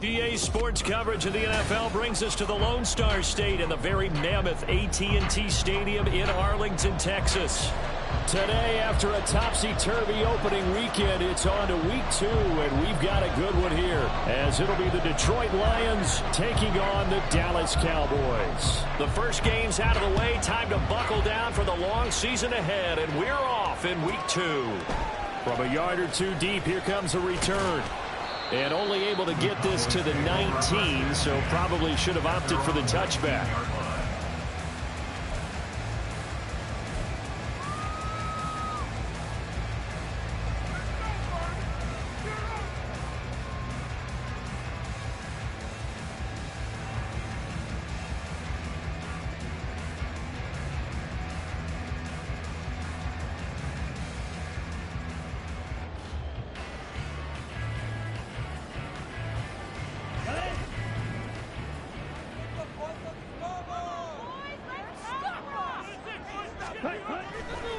EA Sports coverage of the NFL brings us to the Lone Star State in the very mammoth AT&T Stadium in Arlington, Texas. Today, after a topsy-turvy opening weekend, it's on to week 2, and we've got a good one here, as it'll be the Detroit Lions taking on the Dallas Cowboys. The first game's out of the way, time to buckle down for the long season ahead, and we're off in week 2. From a yard or two deep, here comes a return. And only able to get this to the 19, so probably should have opted for the touchback.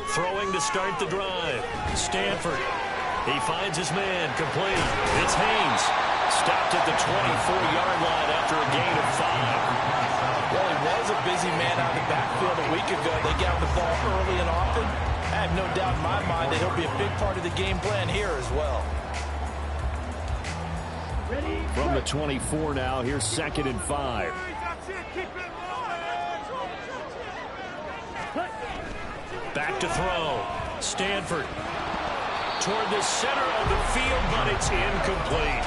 Throwing to start the drive. Stanford. He finds his man. Complete. It's Haynes. Stopped at the 24-yard line after a gain of 5. Well, he was a busy man out of the backfield a week ago. They got the ball early and often. I have no doubt in my mind that he'll be a big part of the game plan here as well. From the 24 now, here's 2nd and 5. Back to throw. Stanford toward the center of the field, but it's incomplete.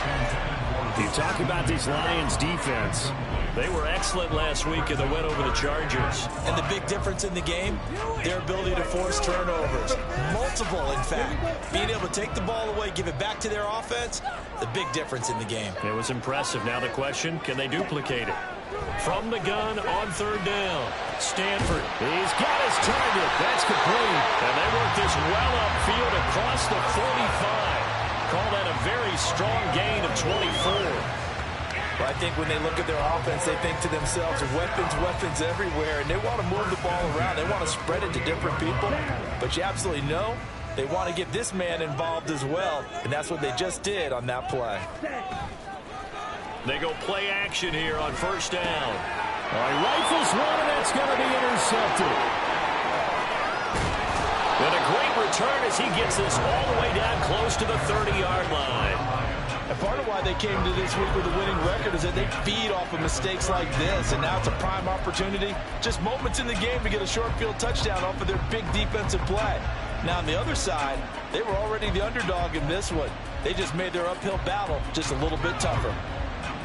You talk about this Lions defense. They were excellent last week in the win over the Chargers. And the big difference in the game, their ability to force turnovers. Multiple, in fact. Being able to take the ball away, give it back to their offense, the big difference in the game. It was impressive. Now the question, can they duplicate it? From the gun on 3rd down. Stanford, he's got his target. That's complete. And they work this well upfield across the 45. Call that a very strong gain of 24. Well, I think when they look at their offense, they think to themselves, weapons everywhere, and they want to move the ball around. They want to spread it to different people. But you absolutely know they want to get this man involved as well, and that's what they just did on that play. They go play action here on 1st down. All right, rifles one, and that's going to be intercepted. And a great return as he gets this all the way down close to the 30-yard line. And part of why they came to this week with a winning record is that they feed off of mistakes like this, and now it's a prime opportunity. Just moments in the game to get a short field touchdown off of their big defensive play. Now on the other side, they were already the underdog in this one. They just made their uphill battle just a little bit tougher.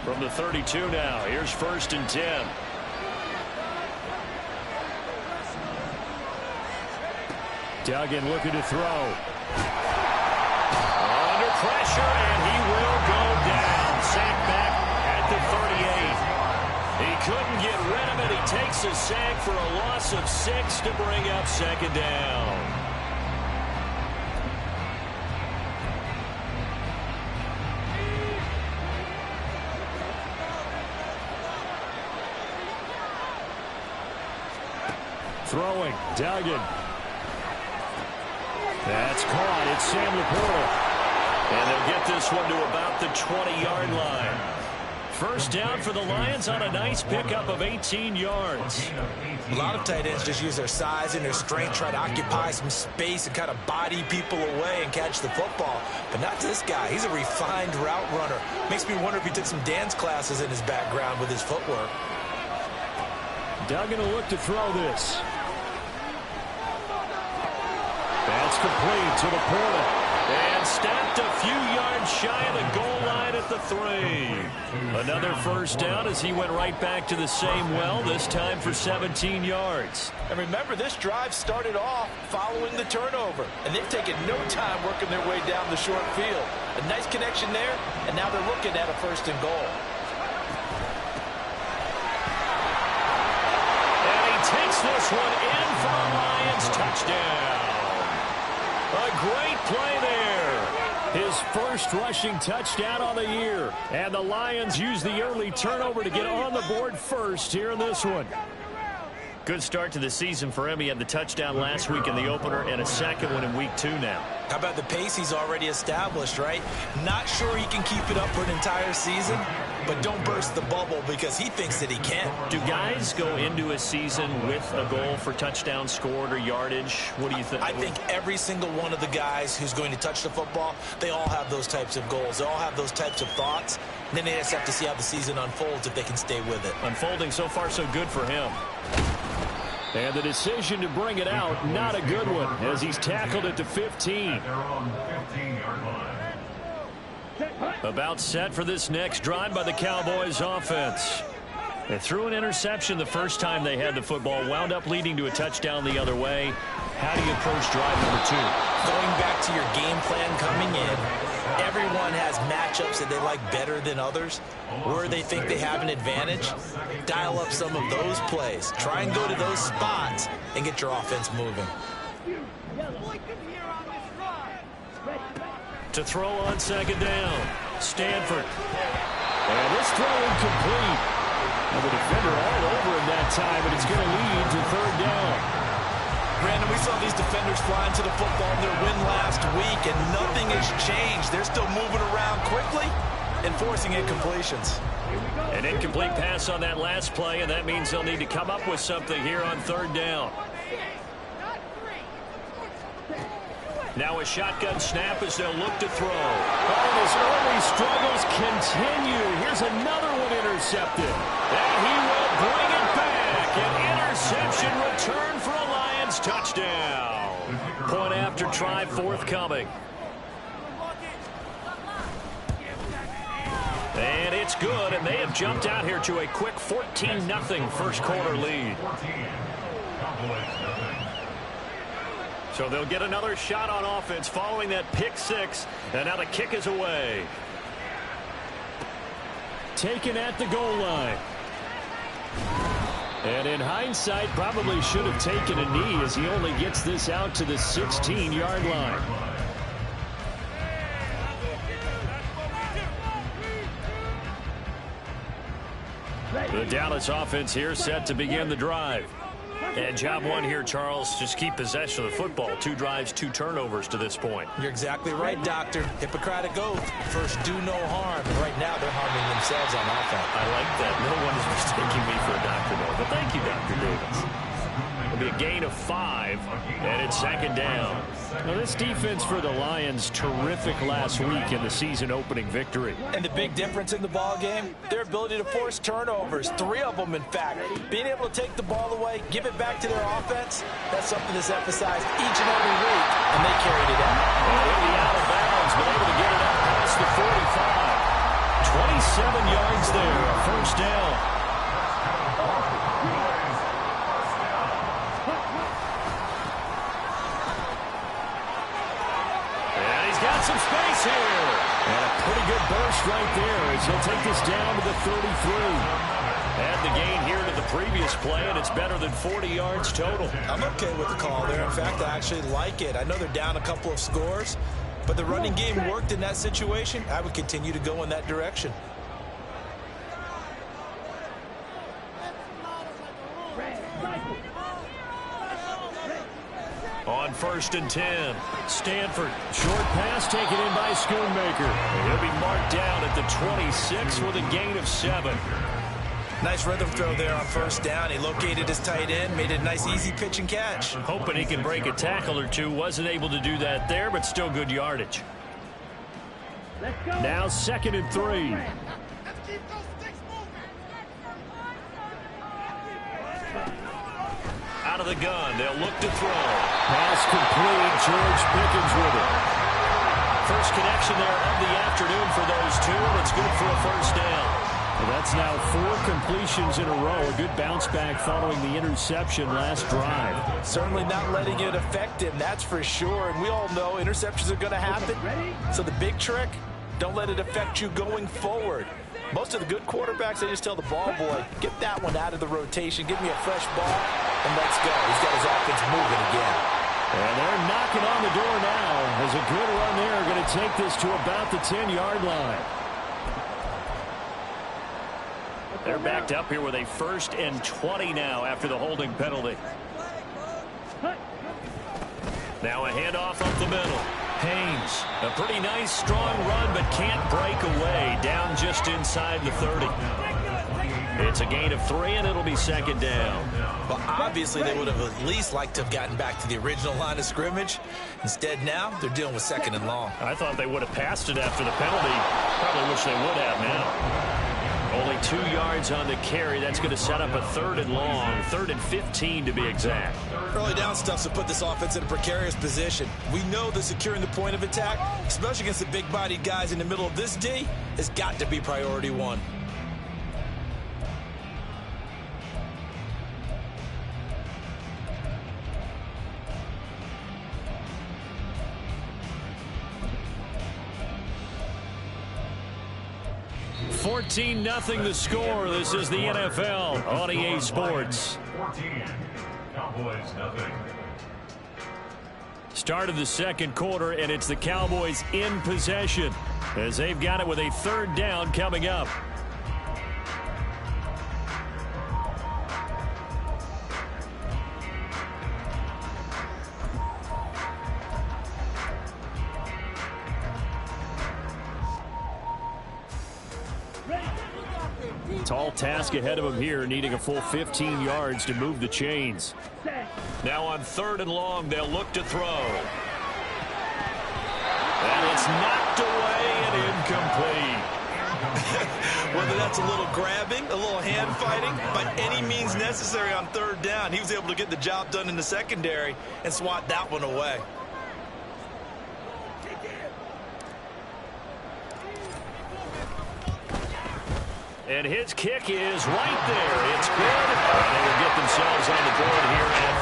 From the 32 now, here's 1st and 10. Duggan looking to throw. Under pressure, and he will go down. Sack back at the 38. He couldn't get rid of it. He takes a sack for a loss of 6 to bring up 2nd down. Throwing, Duggan. That's caught. It's Sam Laporta. And they'll get this one to about the 20-yard line. 1st down for the Lions on a nice pickup of 18 yards. A lot of tight ends just use their size and their strength, try to occupy some space and kind of body people away and catch the football. But not this guy. He's a refined route runner. Makes me wonder if he took some dance classes in his background with his footwork. Duggan will look to throw this. That's complete to Laporta. And stopped a few yards shy of the goal line at the 3. Another 1st down as he went right back to the same well, this time for 17 yards. And remember, this drive started off following the turnover. And they've taken no time working their way down the short field. A nice connection there, and now they're looking at a 1st and goal. And he takes this one in for a Lions touchdown. A great play there. His first rushing touchdown on the year. And the Lions use the early turnover to get on the board first here in this one. Good start to the season for him. He had the touchdown last week in the opener and a second one in week 2 now. How about the pace he's already established, right? Not sure he can keep it up for an entire season, but don't burst the bubble because he thinks that he can. Do guys go into a season with a goal for touchdown scored or yardage? What do you think? I think every single one of the guys who's going to touch the football, they all have those types of goals. They all have those types of thoughts. And then they just have to see how the season unfolds if they can stay with it. Unfolding so far so good for him. And the decision to bring it out, not a good one, as he's tackled at the 15. About set for this next drive by the Cowboys offense. They threw an interception the first time they had the football, wound up leading to a touchdown the other way. How do you approach drive number 2? Going back to your game plan coming in, everyone has matchups that they like better than others, where they think they have an advantage. Dial up some of those plays. Try and go to those spots and get your offense moving. To throw on second down, Stanford. And this throw incomplete. And the defender all over him that time, but it's going to lead to third down. Brandon, we saw these defenders flying to the football in their win last week, and nothing has changed. They're still moving around quickly and forcing incompletions. An incomplete pass on that last play, and that means they'll need to come up with something here on third down. Now a shotgun snap as they'll look to throw. Oh, his early struggles continue. Here's another one intercepted. And he will bring it back. An interception return for a Lions touchdown. Point after try forthcoming. And it's good, and they have jumped out here to a quick 14-0 first quarter lead. So they'll get another shot on offense following that pick six, and now the kick is away. Taken at the goal line. And in hindsight, probably should have taken a knee as he only gets this out to the 16-yard line. The Dallas offense here set to begin the drive. And job one here, Charles, just keep possession of the football. 2 drives, 2 turnovers to this point. You're exactly right, Doctor. Hippocratic oath. First, do no harm. And right now, they're harming themselves on offense. I like that. No one is mistaking me for a doctor, though. But thank you, Dr. Davis. It'll be a gain of 5, and it's second down. Now, this defense for the Lions, terrific last week in the season-opening victory. And the big difference in the ball game, their ability to force turnovers. 3 of them, in fact. Being able to take the ball away, give it back to their offense, that's something that's emphasized each and every week, and they carried it out. And he'll be out of bounds, but able to get it out past the 45. 27 yards there, a first down. Got some space here. And a pretty good burst right there as he'll take this down to the 33. And the gain here to the previous play, and it's better than 40 yards total. I'm okay with the call there. In fact, I actually like it. I know they're down a couple of scores, but the running game worked in that situation. I would continue to go in that direction. On 1st and 10, Stanford, short pass taken in by Schoonmaker. He'll be marked down at the 26 with a gain of 7. Nice rhythm throw there on 1st down. He located his tight end, made it a nice easy pitch and catch. Hoping he can break a tackle or two. Wasn't able to do that there, but still good yardage. Now 2nd and 3. Out of the gun, they'll look to throw. Pass complete, George Pickens with it. First connection there of the afternoon for those 2, and it's good for a first down. Well, that's now 4 completions in a row. A good bounce back following the interception last drive. Certainly not letting it affect him, that's for sure. And we all know interceptions are going to happen. So the big trick, don't let it affect you going forward. Most of the good quarterbacks, they just tell the ball boy, get that one out of the rotation, give me a fresh ball, and let's go. He's got his offense moving again. And they're knocking on the door now as a good run there. Going to take this to about the 10-yard line. They're backed up here with a 1st and 20 now after the holding penalty. Now a handoff up the middle. Haynes, a pretty nice, strong run, but can't break away. Down just inside the 30. It's a gain of 3, and it'll be second down. Well, obviously, they would have at least liked to have gotten back to the original line of scrimmage. Instead, now, they're dealing with second and long. I thought they would have passed it after the penalty. Probably wish they would have now. Only 2 yards on the carry. That's going to set up a 3rd and long. 3rd and 15 to be exact. Early down stuff to put this offense in a precarious position. We know that securing the point of attack, especially against the big-bodied guys in the middle of this D, has got to be priority 1. Nothing the score. This is the NFL on EA Sports. 14. Cowboys nothing. Start of the second quarter, and it's the Cowboys in possession as they've got it with a 3rd down coming up. Tall task ahead of him here, needing a full 15 yards to move the chains. Now on 3rd and long, they'll look to throw. And it's knocked away and incomplete. Whether that's a little grabbing, a little hand fighting, by any means necessary on 3rd down, he was able to get the job done in the secondary and swat that one away. And his kick is right there. It's good. They will get themselves on the board here at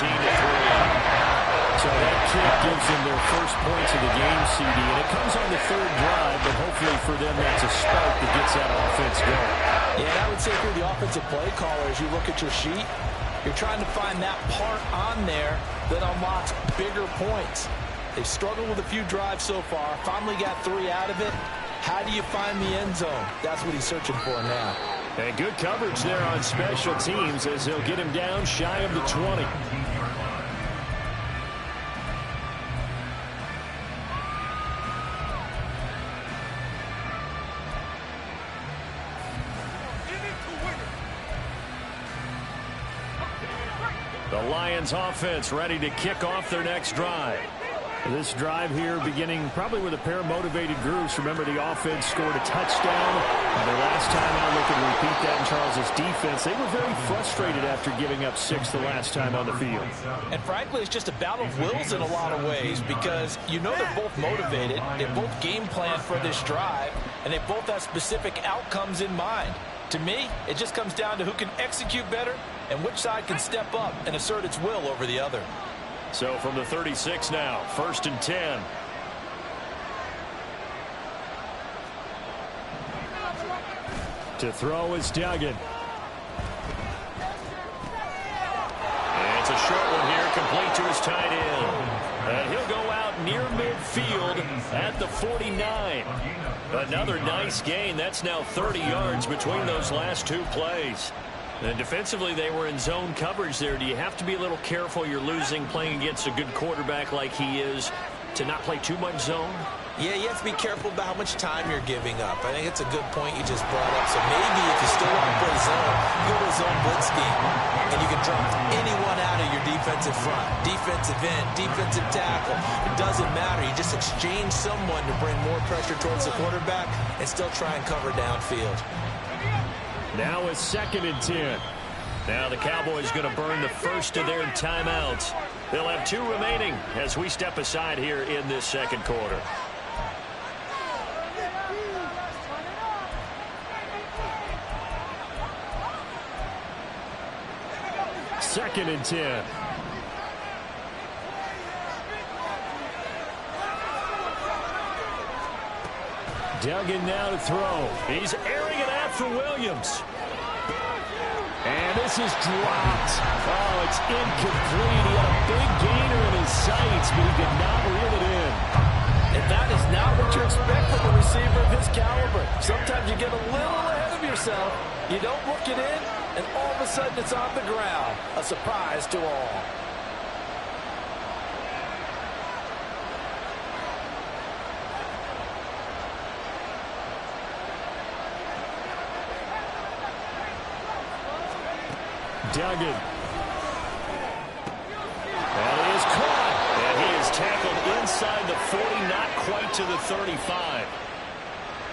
13-3. So that kick gives them their first points of the game, CD. And it comes on the 3rd drive, but hopefully for them that's a spark that gets that offense going. Yeah, and I would say if you're the offensive play caller, as you look at your sheet, you're trying to find that part on there that unlocks bigger points. They've struggled with a few drives so far. Finally got 3 out of it. How do you find the end zone? That's what he's searching for now. And good coverage there on special teams as they'll get him down shy of the 20. The Lions offense ready to kick off their next drive. This drive here beginning probably with a pair of motivated groups. Remember, the offense scored a touchdown. And the last time out, they could repeat that in Charles' defense. They were very frustrated after giving up 6 the last time on the field. And frankly, it's just a battle of wills in a lot of ways because you know they're both motivated. They both game plan for this drive, and they both have specific outcomes in mind. To me, it just comes down to who can execute better and which side can step up and assert its will over the other. So from the 36 now, 1st and 10. To throw is Duggan. And it's a short one here, complete to his tight end. And he'll go out near midfield at the 49. Another nice gain. That's now 30 yards between those last 2 plays. And defensively, they were in zone coverage there. Do you have to be a little careful? You're losing playing against a good quarterback like he is to not play too much zone? Yeah, you have to be careful about how much time you're giving up. I think it's a good point you just brought up. So maybe if you still want to play zone, you go to a zone blitz scheme, and you can drop anyone out of your defensive front, defensive end, defensive tackle. It doesn't matter. You just exchange someone to bring more pressure towards the quarterback and still try and cover downfield. Now it's 2nd and 10. Now the Cowboys going to burn the first of their timeouts. They'll have 2 remaining as we step aside here in this second quarter. Second and 10. Duggan now to throw. He's airing it out for Williams. And this is dropped. Oh, it's incomplete. He had a big gainer in his sights, but he could not reel it in. And that is not what you expect from a receiver of his caliber. Sometimes you get a little ahead of yourself. You don't look it in, and all of a sudden it's on the ground. A surprise to all. Duggan. And he is caught. And he is tackled inside the 40, not quite to the 35.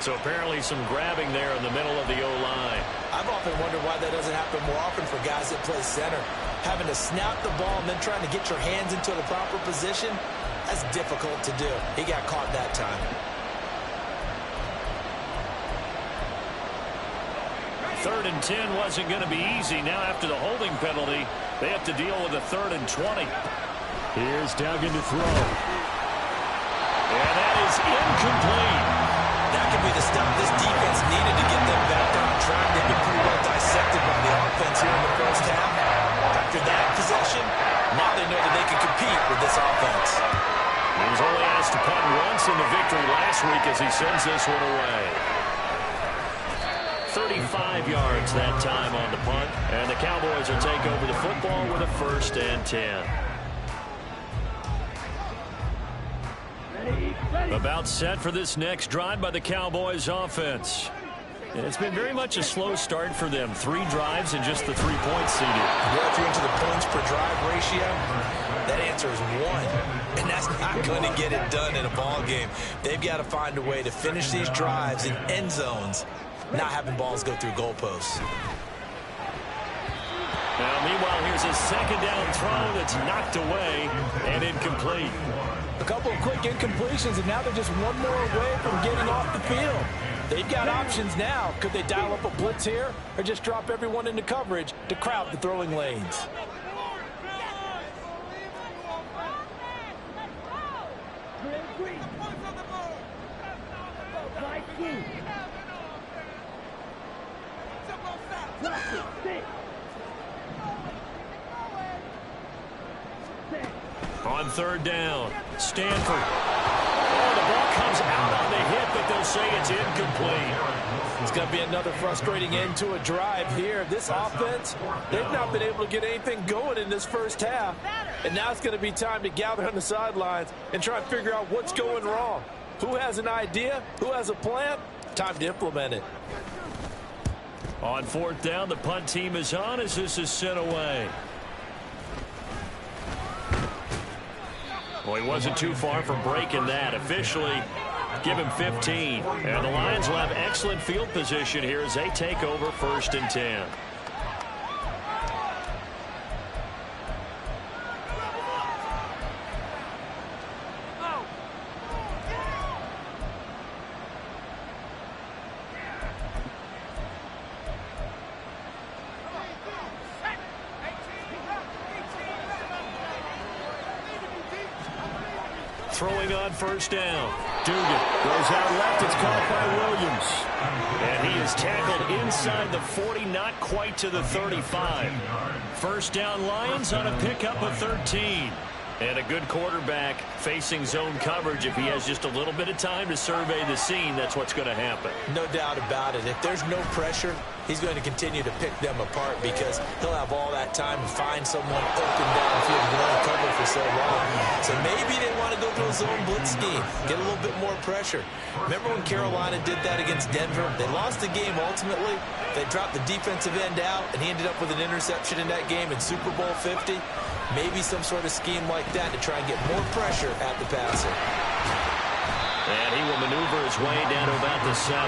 So apparently some grabbing there in the middle of the O-line. I've often wondered why that doesn't happen more often for guys that play center. Having to snap the ball and then trying to get your hands into the proper position, that's difficult to do. He got caught that time. Third and 10 wasn't going to be easy. Now after the holding penalty, they have to deal with a 3rd and 20. Here's Duggan to throw. And that is incomplete. That could be the stop this defense needed to get them back on track. They've been pretty well dissected by the offense here in the first half. After that possession, now they know that they can compete with this offense. He was only asked to punt once in the victory last week as he sends this one away. 35 yards that time on the punt, and the Cowboys will take over the football with a 1st and 10. About set for this next drive by the Cowboys offense. And it's been very much a slow start for them. 3 drives and just the 3 points seeded. If you're into the points per drive ratio, that answer is 1. And that's not going to get it done in a ball game. They've got to find a way to finish these drives in end zones, not having balls go through goalposts. Now, meanwhile, here's a 2nd down throw that's knocked away and incomplete. A couple of quick incompletions, and now they're just one more away from getting off the field. They've got options now. Could they dial up a blitz here or just drop everyone into coverage to crowd the throwing lanes? On 3rd down, Stanford. Oh, the ball comes out on the hit, but they'll say it's incomplete. It's going to be another frustrating end to a drive here. This offense, they've not been able to get anything going in this first half. And now it's going to be time to gather on the sidelines and try and figure out what's going wrong. Who has an idea? Who has a plan? Time to implement it. On 4th down, the punt team is on as this is sent away. Well, he wasn't too far from breaking that. Officially, give him 15. And the Lions will have excellent field position here as they take over 1st and 10. Throwing on 1st down. Dugan goes out left. It's caught by Williams. And he is tackled inside the 40, not quite to the 35. 1st down Lions on a pickup of 13. And a good quarterback facing zone coverage. If he has just a little bit of time to survey the scene, that's what's going to happen. No doubt about it. If there's no pressure, he's going to continue to pick them apart because he'll have all that time to find someone open downfield and run cover for so long. So maybe they want to go to a zone blitz scheme, get a little bit more pressure. Remember when Carolina did that against Denver? They lost the game ultimately. They dropped the defensive end out, and he ended up with an interception in that game in Super Bowl 50. Maybe some sort of scheme like that to try and get more pressure at the passer. And he will maneuver his way down to about the 7.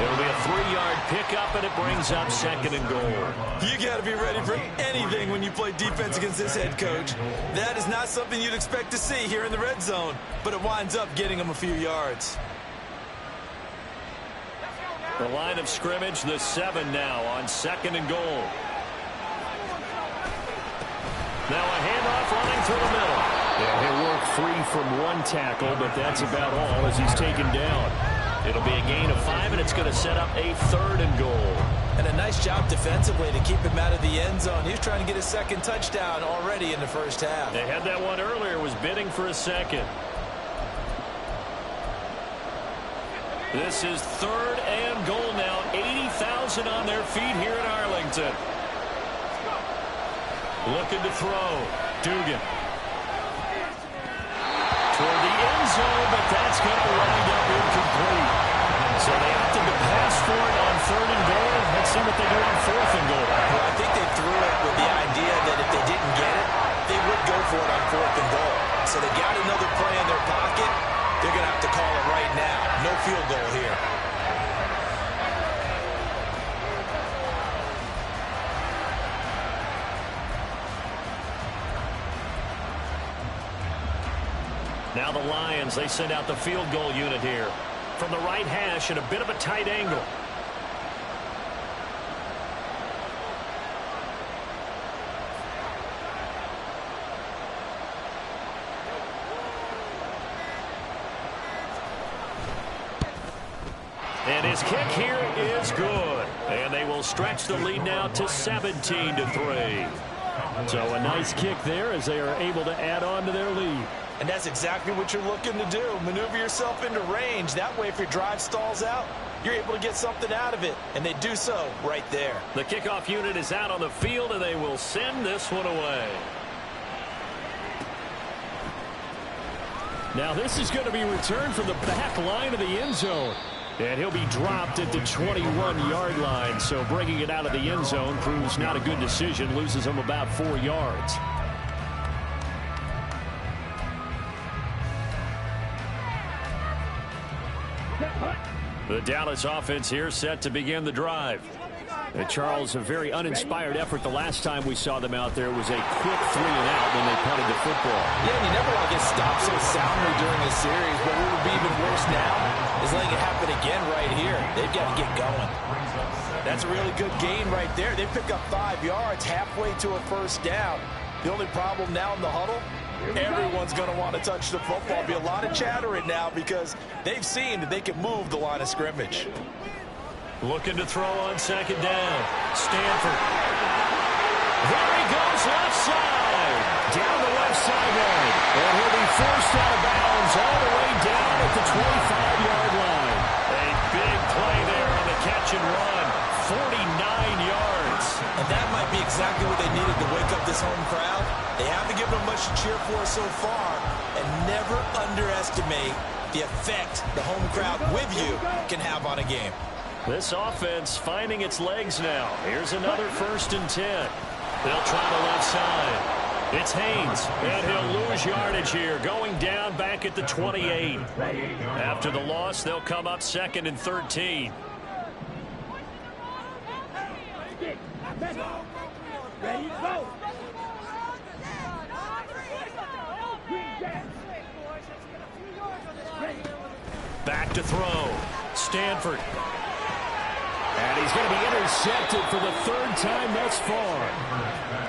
It'll be a 3-yard pickup, and it brings up 2nd and goal. You got to be ready for anything when you play defense against this head coach. That is not something you'd expect to see here in the red zone, but it winds up getting him a few yards. The line of scrimmage, the 7 now on 2nd and goal. Now a handoff running through the middle. Yeah, he'll work free from one tackle, but that's about all as he's taken down. It'll be a gain of 5, and it's going to set up a 3rd and goal. And a nice job defensively to keep him out of the end zone. He was trying to get his 2nd touchdown already in the first half. They had that one earlier, was bidding for a 2nd. This is 3rd and goal now. 80,000 on their feet here in Arlington. Looking to throw. Dugan. Toward the end zone, but that's going to wind up incomplete. So they opted to pass for it on 3rd and goal. Let's see what they do on 4th and goal. Well, I think they threw it with the for it on 4th and goal. So they got another play in their pocket. They're going to have to call it right now. No field goal here. Now the Lions, they send out the field goal unit here. From the right hash at a bit of a tight angle. And his kick here is good. And they will stretch the lead now to 17-3. So a nice kick there as they are able to add on to their lead. And that's exactly what you're looking to do. Maneuver yourself into range. That way, if your drive stalls out, you're able to get something out of it. And they do so right there. The kickoff unit is out on the field, and they will send this one away. Now this is going to be returned from the back line of the end zone. And he'll be dropped at the 21-yard line. So bringing it out of the end zone proves not a good decision. Loses him about 4 yards. The Dallas offense here set to begin the drive. Charles, a very uninspired effort the last time we saw them out there. Was a quick 3-and-out when they punted the football. Yeah, and you never want to get stopped so soundly during a series, but what would be even worse now is letting it happen again right here. They've got to get going. That's a really good gain right there. They pick up 5 yards halfway to a first down. The only problem now in the huddle, everyone's going to want to touch the football. There'll be a lot of chattering now because they've seen that they can move the line of scrimmage. Looking to throw on 2nd down. Stanford. There he goes left side. Down the left sideline. And he'll be forced out of bounds all the way down at the 25-yard line. A big play there on the catch and run. 49 yards. And that might be exactly what they needed to wake up this home crowd. They haven't given them much to cheer for so far. And never underestimate the effect the home crowd with you can have on a game. This offense finding its legs now. Here's another 1st and 10. They'll try the left side. It's Haynes, and he'll lose yardage here, going down back at the 28. After the loss, they'll come up 2nd and 13. Ready, go. Back to throw. Stanford. And he's going to be intercepted for the 3rd time thus far.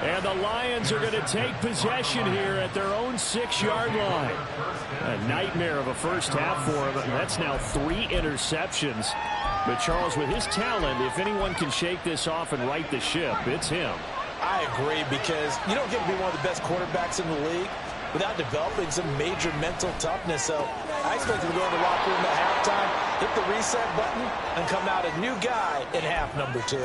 And the Lions are going to take possession here at their own 6-yard line. A nightmare of a first half for him. That's now 3 interceptions. But Charles, with his talent, if anyone can shake this off and right the ship, it's him. I agree, because you don't get to be one of the best quarterbacks in the league without developing some major mental toughness. So I expect him to go in the locker room at halftime, hit the reset button, and come out a new guy in half number 2.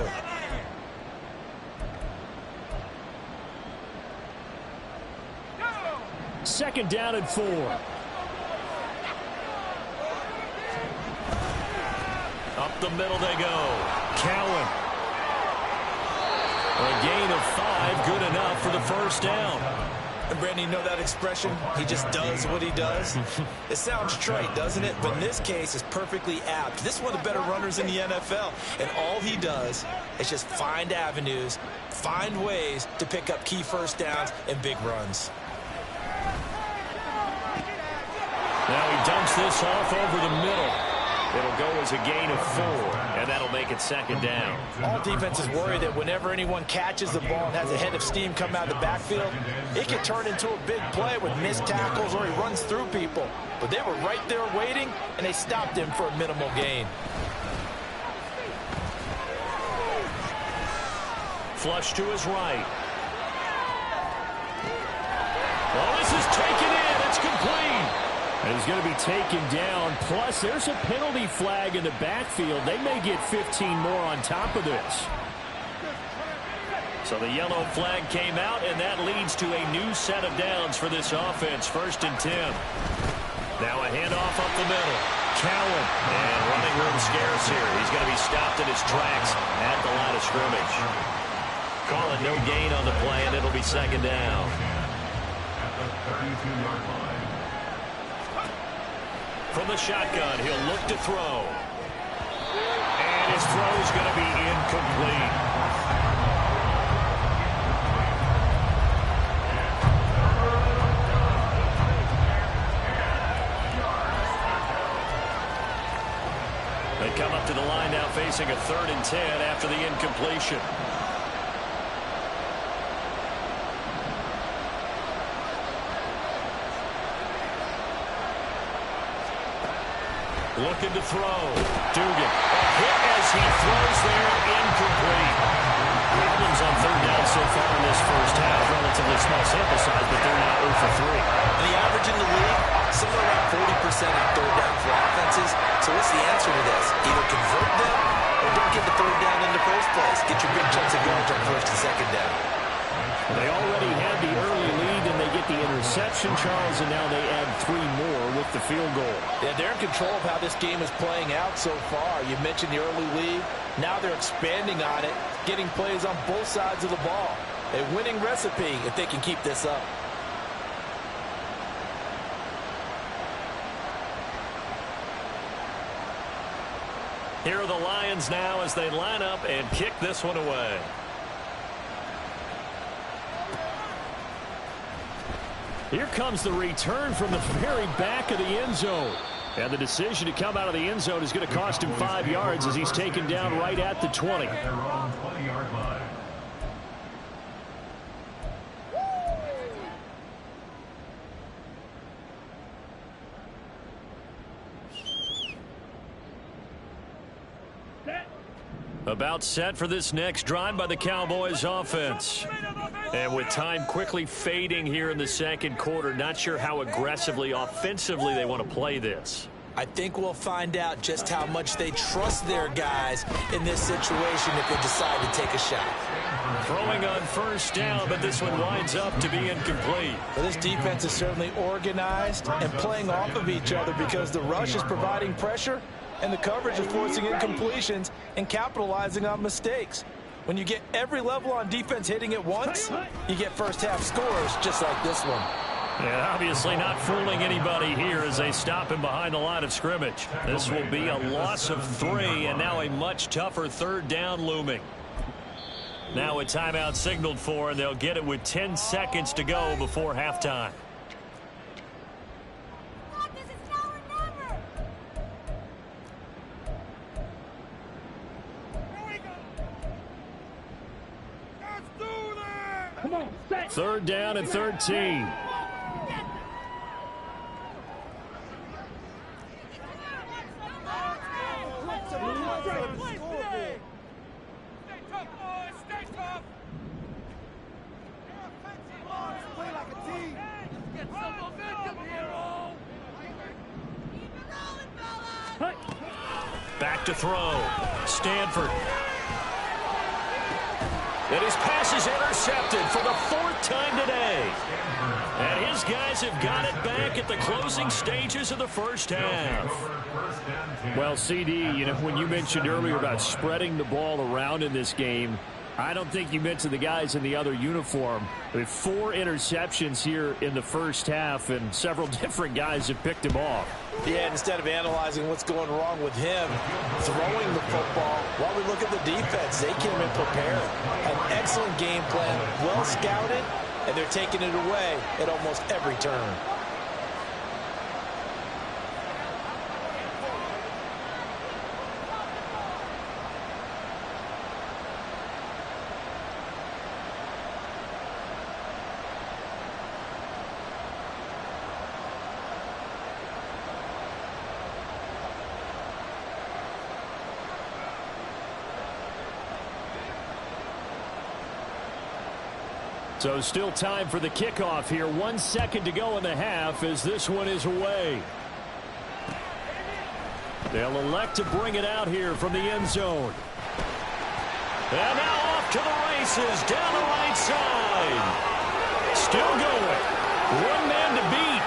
Second down and 4. Up the middle they go. Cowan. A gain of 5, good enough for the first down. And Brandon, you know that expression? He just does what he does. It sounds trite, doesn't it? But in this case, it's perfectly apt. This is one of the better runners in the NFL. And all he does is just find avenues, find ways to pick up key first downs and big runs. Now he dumps this off over the middle. It'll go as a gain of 4, and that'll make it 2nd down. All defenses worry that whenever anyone catches the ball and has a head of steam come out of the backfield, it can turn into a big play with missed tackles or he runs through people. But they were right there waiting, and they stopped him for a minimal gain. Flush to his right. Well, this is taken in. It's complete. And he's going to be taken down. Plus, there's a penalty flag in the backfield. They may get 15 more on top of this. So the yellow flag came out, and that leads to a new set of downs for this offense. 1st and 10. Now a handoff up the middle. Cowan. And running room scarce here. He's going to be stopped in his tracks at the line of scrimmage. Call it no gain on the play, and it'll be 2nd down. 32-yard line. From the shotgun, he'll look to throw. And his throw is going to be incomplete. They come up to the line now facing a 3rd and 10 after the incompletion. Looking to throw. Dugan. A hit as he throws there. Incomplete. Problems on 3rd down so far in this first half. Relatively small sample size, but they're now 0 for 3. And the average in the league, somewhere around 40% on 3rd down for offenses. So what's the answer to this? Either convert them or don't get the 3rd down in the first place. Get your big chunks of yards on 1st and 2nd down. They already had the early lead, and they get the interception, Charles, and now they add 3 more with the field goal. Yeah, they're in control of how this game is playing out so far. You mentioned the early lead. Now they're expanding on it, getting plays on both sides of the ball. A winning recipe if they can keep this up. Here are the Lions now as they line up and kick this one away. Here comes the return from the very back of the end zone. And the decision to come out of the end zone is going to cost him 5 yards as he's taken down right at the 20. At their own 20-yard line. About set for this next drive by the Cowboys offense. And with time quickly fading here in the second quarter, not sure how aggressively, offensively they want to play this. I think we'll find out just how much they trust their guys in this situation if they decide to take a shot. Throwing on 1st down, but this one winds up to be incomplete. Well, this defense is certainly organized and playing off of each other because the rush is providing pressure and the coverage is forcing incompletions and capitalizing on mistakes. When you get every level on defense hitting at once, you get first half scores just like this one. And obviously not fooling anybody here as they stop him behind the line of scrimmage. This will be a loss of 3 and now a much tougher 3rd down looming. Now a timeout signaled for, and they'll get it with 10 seconds to go before halftime. Come on, set. 3rd down and 13. Back to throw. Stanford. And his pass is intercepted for the 4th time today. And his guys have got it back at the closing stages of the first half. Well, CD, you know, when you mentioned earlier about spreading the ball around in this game, I don't think you mentioned the guys in the other uniform. With 4 interceptions here in the first half, and several different guys have picked him off. Yeah, instead of analyzing what's going wrong with him, throwing the football, while we look at the defense, they came in prepared. An excellent game plan, well scouted, and they're taking it away at almost every turn. So still time for the kickoff here. 1 second to go in the half as this one is away. They'll elect to bring it out here from the end zone. And now off to the races down the right side. Still going. 1 man to beat.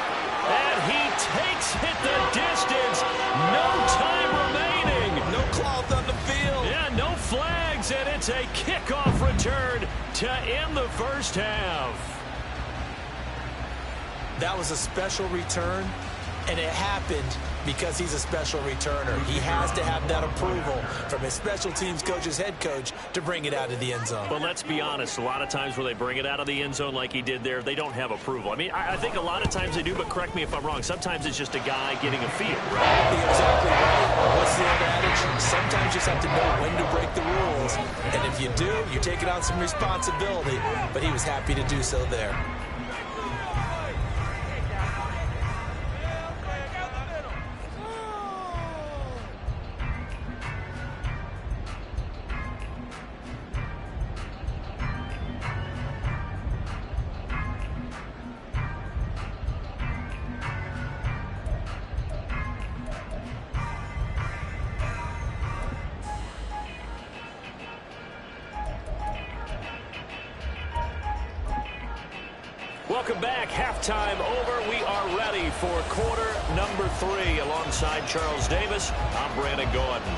And he takes it the distance. No time remaining. No cloth on the field. Yeah, no flags, and it's a kickoff return to end the first half. That was a special return, and it happened because he's a special returner. He has to have that approval from his special teams coach's head coach to bring it out of the end zone. But let's be honest, a lot of times where they bring it out of the end zone like he did there, they don't have approval. I mean, I think a lot of times they do, but correct me if I'm wrong. Sometimes it's just a guy getting a feel, right? You're exactly right. What's the old adage? Sometimes you just have to know when to break the rules. And if you do, you're taking on some responsibility. But he was happy to do so there. Welcome back. Halftime over. We are ready for quarter number 3. Alongside Charles Davis, I'm Brandon Gordon.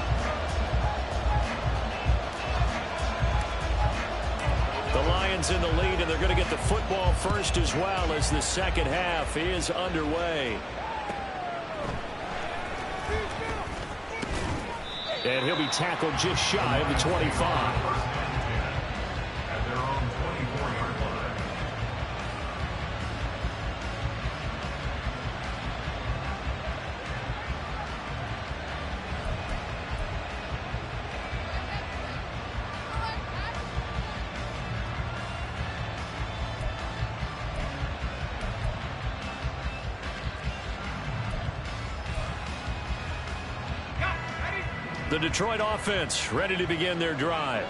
The Lions in the lead, and they're going to get the football first as well as the second half is underway. And he'll be tackled just shy of the 25. The Detroit offense ready to begin their drive.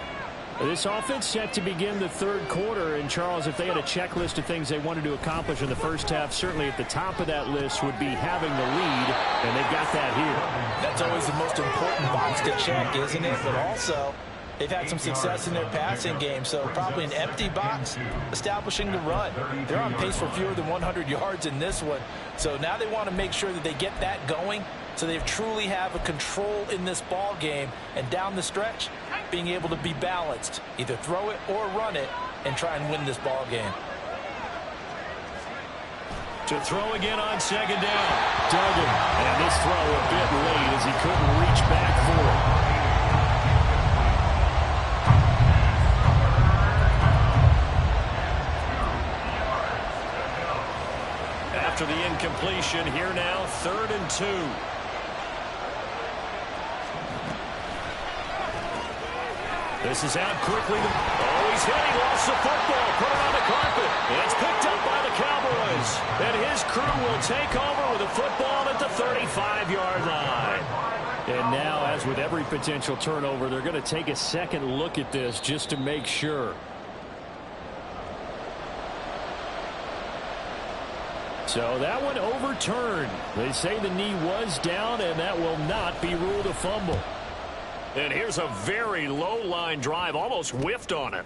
This offense set to begin the third quarter. And, Charles, if they had a checklist of things they wanted to accomplish in the first half, certainly at the top of that list would be having the lead, and they've got that here. That's always the most important box to check, isn't it? But also, they've had some success in their passing game, so probably an empty box establishing the run. They're on pace for fewer than 100 yards in this one. So now they want to make sure that they get that going so they truly have a control in this ball game, and down the stretch, being able to be balanced, either throw it or run it, and try and win this ball game. To throw again on second down. Duggan. And this throw a bit late as he couldn't reach back for it. After the incompletion, here now, 3rd and 2. This is out quickly. Oh, he's hit. He lost the football. Put it on the carpet. And it's picked up by the Cowboys. And his crew will take over with the football at the 35-yard line. And now, as with every potential turnover, they're going to take a second look at this just to make sure. So that one overturned. They say the knee was down, and that will not be ruled a fumble. And here's a very low line drive, almost whiffed on it.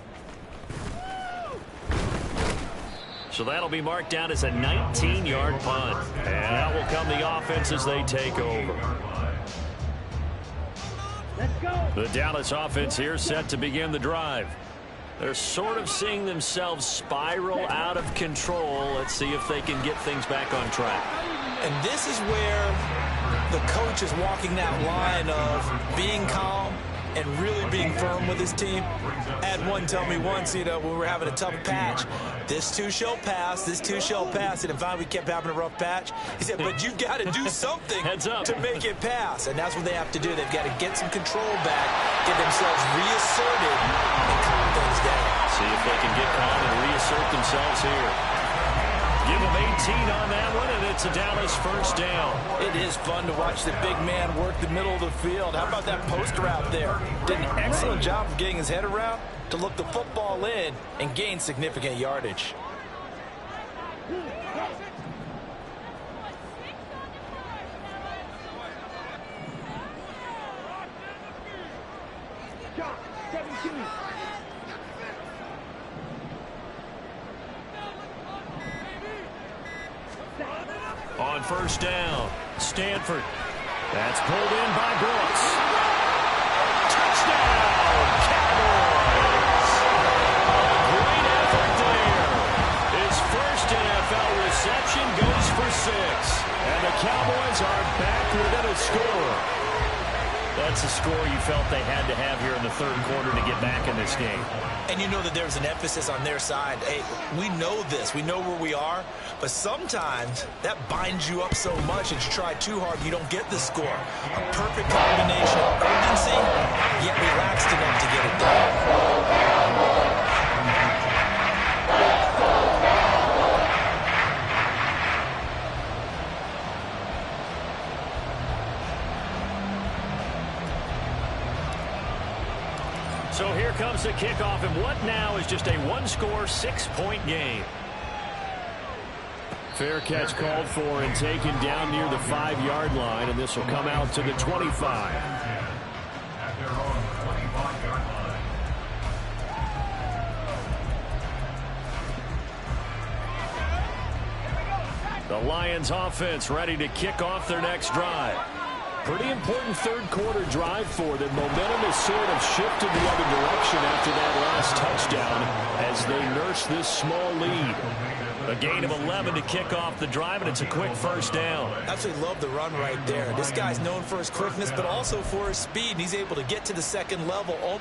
So that'll be marked down as a 19-yard punt. And out will come the offense as they take over. Let's go. The Dallas offense here set to begin the drive. They're sort of seeing themselves spiral out of control. Let's see if they can get things back on track. And this is where the coach is walking that line of being calm and really being firm with his team. I had one tell me once, when we were having a tough patch, this too shall pass, this too shall pass. And finally we kept having a rough patch. He said, but you've got to do something to make it pass. And that's what they have to do. They've got to get some control back, get themselves reasserted, and calm things down. See if they can get calm and reassert themselves here. Give them 18 on that one, and it's a Dallas first down. It is fun to watch the big man work the middle of the field. How about that post route there? Did an excellent job of getting his head around to look the football in and gain significant yardage. John, 17. On first down, Stanford. That's pulled in by Brooks. Touchdown, Cowboys! A great effort there. His first NFL reception And the Cowboys are back within a score. That's a score you felt they had to have here in the third quarter to get back in this game. And you know that there's an emphasis on their side. Hey, we know this. We know where we are. But sometimes that binds you up so much that you try too hard, you don't get the score. A perfect combination of urgency, yet relaxed enough to get it done. So here comes the kickoff, and what now is just a one-score, 6-point game. Fair catch called for and taken down near the 5-yard line, and this will come out to the 25. At their own 25-yard line. The Lions offense ready to kick off their next drive. Pretty important third quarter drive for them. Momentum has sort of shifted the other direction after that last touchdown as they nurse this small lead. A gain of 11 to kick off the drive, and it's a quick first down. Absolutely love the run right there. This guy's known for his quickness, but also for his speed. And he's able to get to the second level.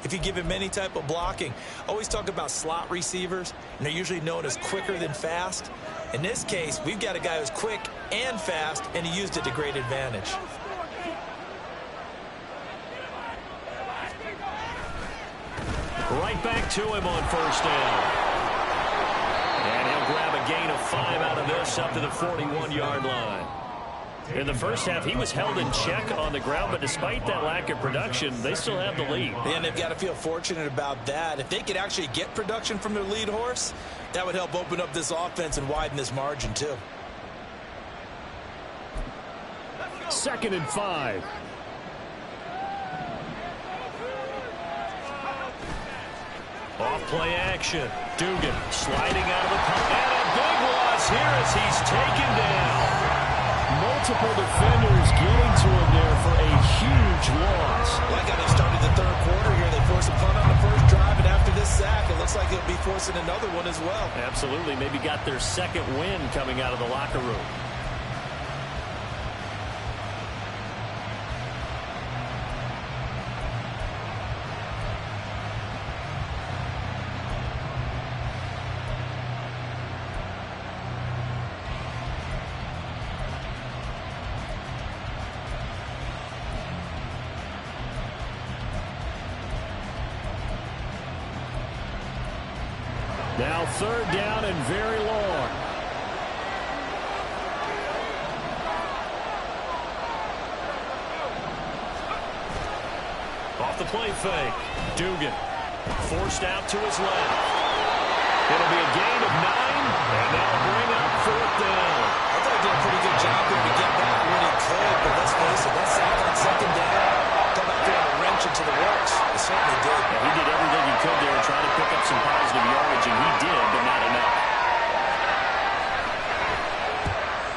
If you give him any type of blocking. Always talk about slot receivers, and they're usually known as quicker than fast. In this case, we've got a guy who's quick and fast, and he used it to great advantage. Right back to him on first down. And he'll grab a gain of 5 out of this up to the 41-yard line. In the first half, he was held in check on the ground, but despite that lack of production, they still have the lead. And they've got to feel fortunate about that. If they could actually get production from their lead horse, that would help open up this offense and widen this margin, too. 2nd and 5. Off play action. Dugan sliding out of the pocket. And a big loss here as he's taken down. Multiple defenders getting to him there for a huge loss. Like how they started the third quarter here. They forced a punt on the first drive, and after this sack, it looks like they'll be forcing another one as well. Absolutely. Maybe got their second win coming out of the locker room. Now 3rd down and very long. Off the play fake. Dugan forced out to his left. It'll be a gain of 9, and they'll bring up 4th down. I thought he did a pretty good job there to get back when he could, but let's face it, that sack on 2nd down, come out there and wrench into the works. He certainly did. Yeah, he did everything he could there to try to pick up some positive yardage, and he did, but not enough.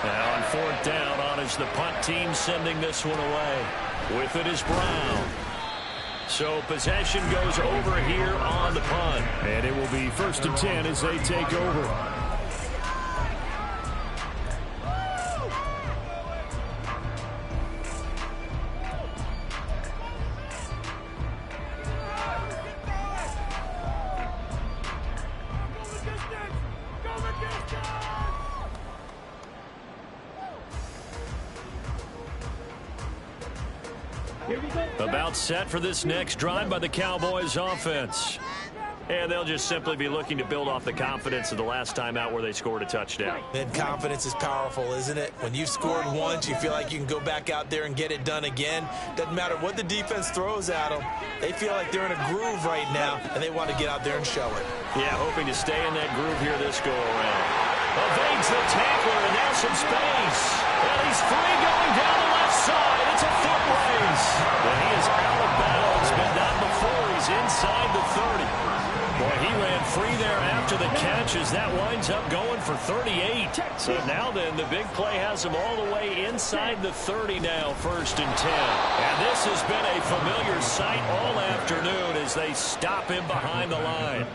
Now on 4th down, on is the punt team sending this one away. With it is Brown. So possession goes over here on the punt. And it will be 1st and 10 as they take over. About set for this next drive by the Cowboys offense. And they'll just simply be looking to build off the confidence of the last time out where they scored a touchdown. And confidence is powerful, isn't it? When you've scored once, you feel like you can go back out there and get it done again. Doesn't matter what the defense throws at them. They feel like they're in a groove right now, and they want to get out there and show it. Yeah, hoping to stay in that groove here this go-around. Evades the tackler, and now some space. And he's free going down the left side. It's a foot race. And he is out of bounds, but not before he's inside the 30. Boy, he ran free there after the catch as that winds up going for 38. So now then, the big play has him all the way inside the 30 now, 1st and 10. And this has been a familiar sight all afternoon as they stop him behind the line.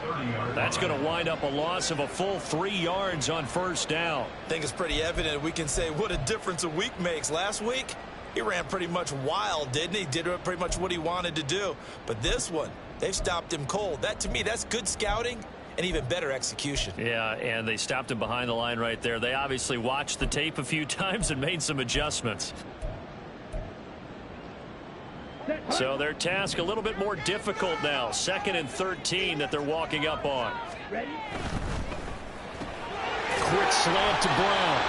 That's going to wind up a loss of a full 3 yards on 1st down. I think it's pretty evident we can say what a difference a week makes. Last week, he ran pretty much wild, didn't he? Did pretty much what he wanted to do. But this one, they've stopped him cold. That, to me, that's good scouting and even better execution. Yeah, and they stopped him behind the line right there. They obviously watched the tape a few times and made some adjustments. So their task a little bit more difficult now. 2nd and 13 that they're walking up on. Ready? Quick slant to Brown.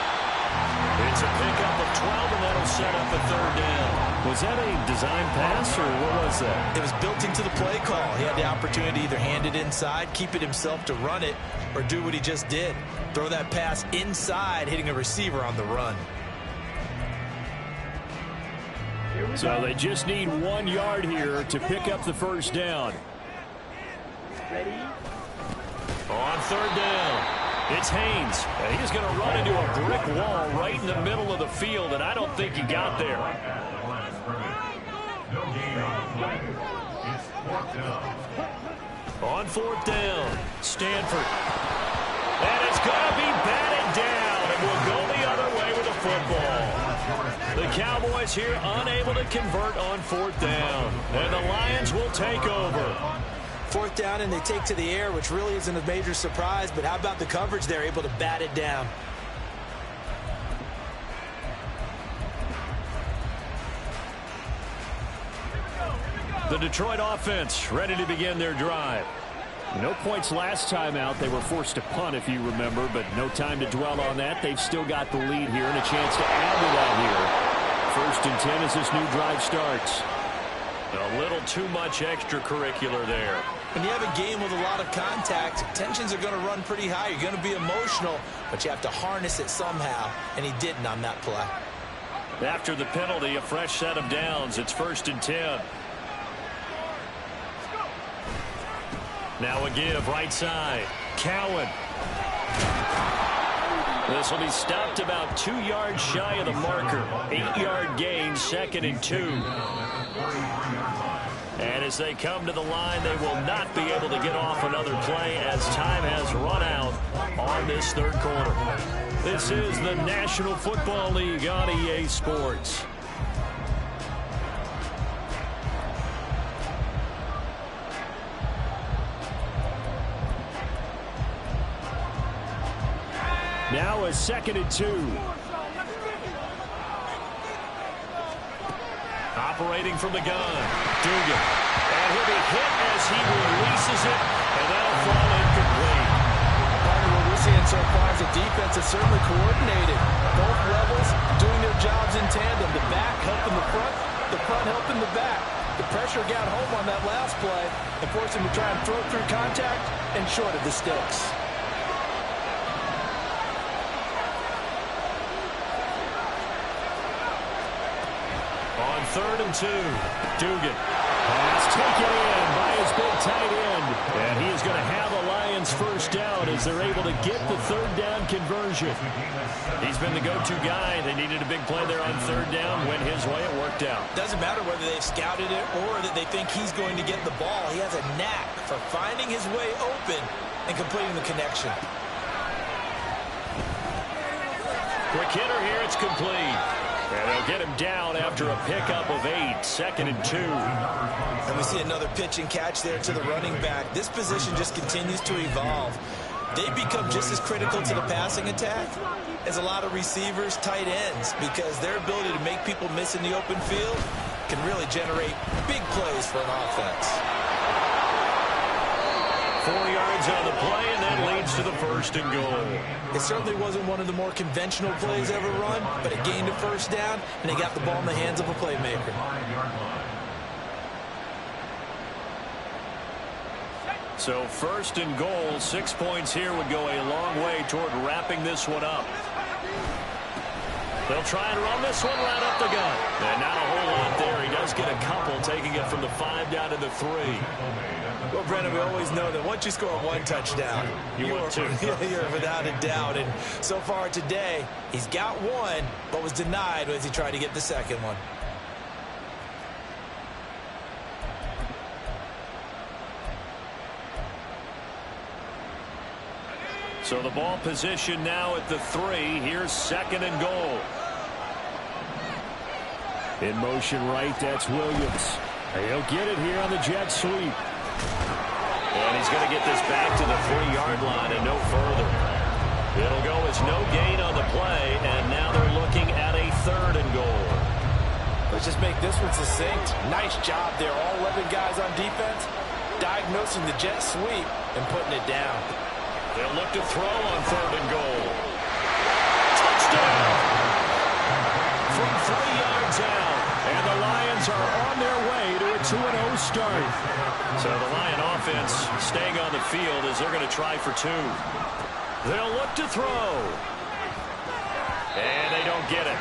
It's a pickup of 12, and that'll set up a 3rd down. Was that a design pass, or what was that? It was built into the play call. He had the opportunity to either hand it inside, keep it himself to run it, or do what he just did. Throw that pass inside, hitting a receiver on the run. So they just need 1 yard here to pick up the 1st down. Ready? On 3rd down. It's Haynes, and he's going to run into a brick wall right in the middle of the field, and I don't think he got there. On 4th down, Stanford. And it's going to be batted down, and we'll go the other way with the football. The Cowboys here unable to convert on 4th down, and the Lions will take over. 4th down, and they take to the air, which really isn't a major surprise, but how about the coverage there, able to bat it down? The Detroit offense ready to begin their drive. No points last time out. They were forced to punt, if you remember, but no time to dwell on that. They've still got the lead here and a chance to add to that here. 1st and 10 as this new drive starts. A little too much extracurricular there. When you have a game with a lot of contact, tensions are going to run pretty high. You're going to be emotional, but you have to harness it somehow, and he didn't on that play. After the penalty, a fresh set of downs. It's 1st and 10. Now a give right side. Cowan. This will be stopped about 2 yards shy of the marker. 8-yard gain, 2nd and 2. And as they come to the line, they will not be able to get off another play as time has run out on this 3rd quarter. This is the National Football League on EA Sports. Now a 2nd and 2. Operating from the gun, Dugan. And he'll be hit as he releases it, and that'll fall incomplete. Part of what we're seeing so far is the defense is certainly coordinated. Both levels doing their jobs in tandem. The back helping the front helping the back. The pressure got home on that last play and forced him to try and throw through contact and short of the sticks. On 3rd and 2, Dugan. Pass taken in by his big tight end. And he is going to have a Lions 1st down as they're able to get the 3rd down conversion. He's been the go-to guy. They needed a big play there on 3rd down. Went his way, it worked out. Doesn't matter whether they've scouted it or that they think he's going to get the ball. He has a knack for finding his way open and completing the connection. Quick hitter here, it's complete. And they'll get him down after a pickup of 8, 2nd and 2. And we see another pitch and catch there to the running back. This position just continues to evolve. They become just as critical to the passing attack as a lot of receivers, tight ends, because their ability to make people miss in the open field can really generate big plays for an offense. 4 yards on the play, and that leads to the 1st and goal. It certainly wasn't one of the more conventional plays ever run, but it gained a 1st down, and they got the ball in the hands of a playmaker. So 1st and goal, 6 points here would go a long way toward wrapping this one up. They'll try and run this one right up the gut. And not a whole lot there. He does get a couple, taking it from the 5 down to the 3. Well, Brennan, we always know that once you score 1 touchdown, you want 2. You're without a doubt. And so far today, he's got 1, but was denied as he tried to get the 2nd one. So the ball position now at the 3. Here's 2nd and goal. In motion right, that's Williams. He'll get it here on the jet sweep. And he's going to get this back to the 3-yard line and no further. It'll go as no gain on the play, and now they're looking at a 3rd and goal. Let's just make this one succinct. Nice job there. All 11 guys on defense diagnosing the jet sweep and putting it down. They'll look to throw on 3rd and goal. Touchdown! From 3 yards out. And the Lions are on their way to a 2-0 start. So the Lion offense staying on the field as they're going to try for 2. They'll look to throw. And they don't get it.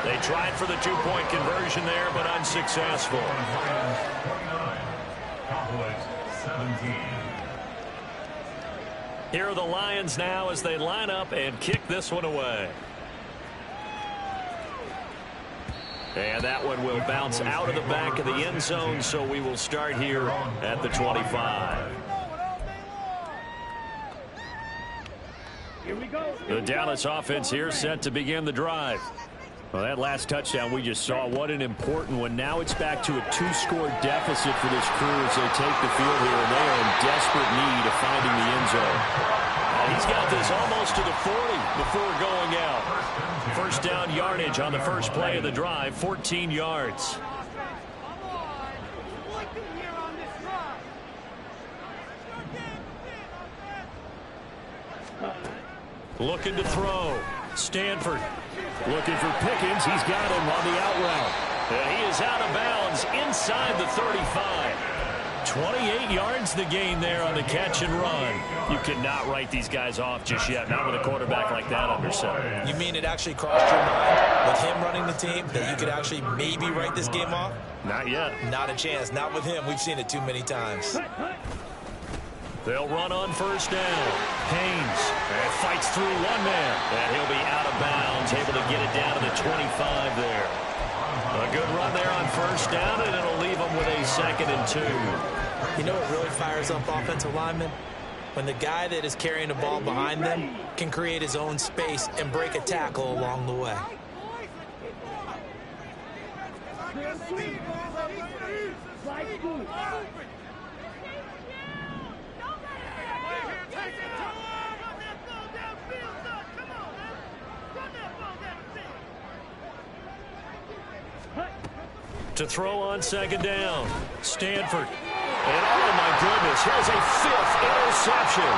They tried for the 2-point conversion there, but unsuccessful. Cowboys 17. Here are the Lions now as they line up and kick this one away. And that one will bounce out of the back of the end zone, so we will start here at the 25. Here we go. The Dallas offense here set to begin the drive. Well, that last touchdown we just saw, what an important one. Now it's back to a 2-score deficit for this crew as they take the field here, and they are in desperate need of finding the end zone. He's got this almost to the 40 before going out. 1st down yardage on the first play of the drive, 14 yards. Looking to throw. Stanford looking for Pickens. He's got him on the out route. And he is out of bounds inside the 35. 28 yards the gain there on the catch and run. You cannot write these guys off just yet, not with a quarterback like that under center. You mean it actually crossed your mind with him running the team that you could actually maybe write this game off? Not yet. Not a chance. Not with him. We've seen it too many times. They'll run on 1st down. Haynes fights through 1 man. And he'll be out of bounds, able to get it down to the 25 there. A good run there on 1st down, and it'll leave them with a 2nd and 2. You know what really fires up offensive linemen? When the guy that is carrying the ball behind them can create his own space and break a tackle along the way. To throw on 2nd down. Stanford. And oh my goodness, here's a 5th interception.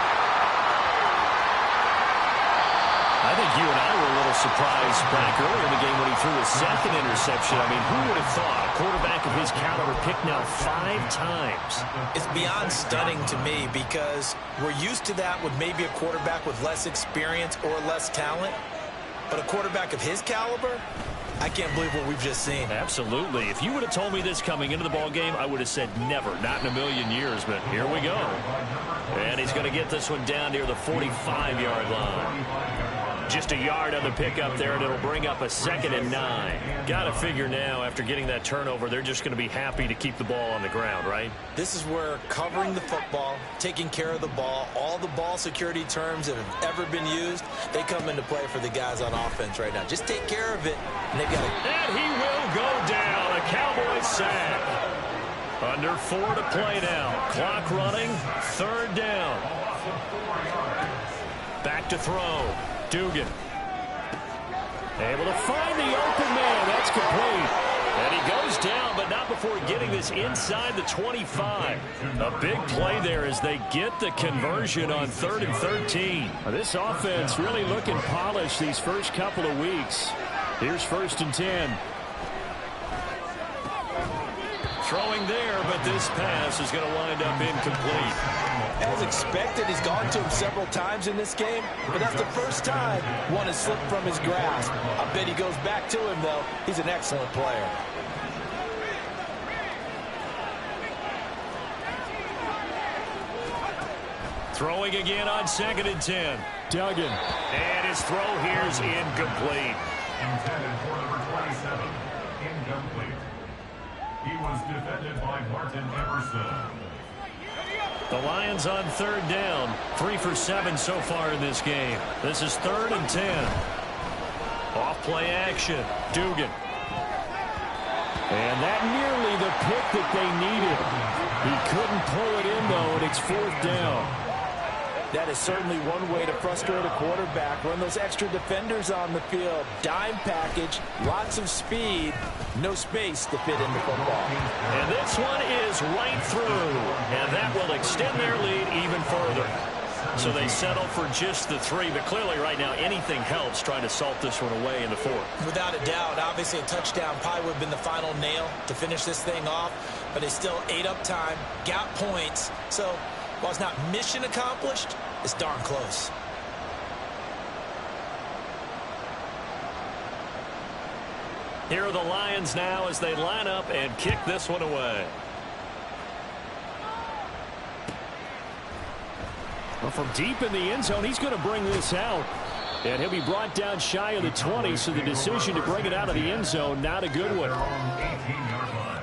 I think you and I were a little surprised back earlier in the game when he threw his 2nd interception. I mean, who would have thought a quarterback of his caliber picked now 5 times? It's beyond stunning to me because we're used to that with maybe a quarterback with less experience or less talent. But a quarterback of his caliber, I can't believe what we've just seen. Absolutely. If you would have told me this coming into the ball game, I would have said never, not in a million years. But here we go. And he's going to get this one down near the 45-yard line. Just a yard on the pickup there, and it'll bring up a 2nd and 9. Got to figure now, after getting that turnover, they're just going to be happy to keep the ball on the ground, right? This is where covering the football, taking care of the ball, all the ball security terms that have ever been used, they come into play for the guys on offense right now. Just take care of it, and they've got to... And he will go down. A Cowboys sack. Under 4 to play now. Clock running. 3rd down. Back to throw. Dugan. Able to find the open man. That's complete. And he goes down, but not before getting this inside the 25. A big play there as they get the conversion on 3rd and 13. This offense really looking polished these first couple of weeks. Here's 1st and 10. Throwing there, but this pass is going to wind up incomplete. As expected, he's gone to him several times in this game, but that's the first time one has slipped from his grasp. I bet he goes back to him, though. He's an excellent player. Throwing again on 2nd and 10. Duggan. And his throw here's incomplete. Intended for number 27. Incomplete. He was defended by Martin Emerson. The Lions on 3rd down. 3 for 7 so far in this game. This is 3rd and 10. Off play action. Dugan. And that nearly the pick that they needed. He couldn't pull it in, though, and it's 4th down. That is certainly one way to frustrate a quarterback. Run those extra defenders on the field. Dime package, lots of speed, no space to fit in the football. And this one is right through. And that will extend their lead even further. So they settle for just the 3. But clearly right now anything helps trying to salt this one away in the 4th. Without a doubt, obviously a touchdown probably would have been the final nail to finish this thing off. But they still ate up time, got points. So while it's not mission accomplished, it's darn close. Here are the Lions now as they line up and kick this one away. Well, from deep in the end zone, he's going to bring this out. And he'll be brought down shy of the 20, so the decision to bring it out of the end zone, not a good one. 18-yard line.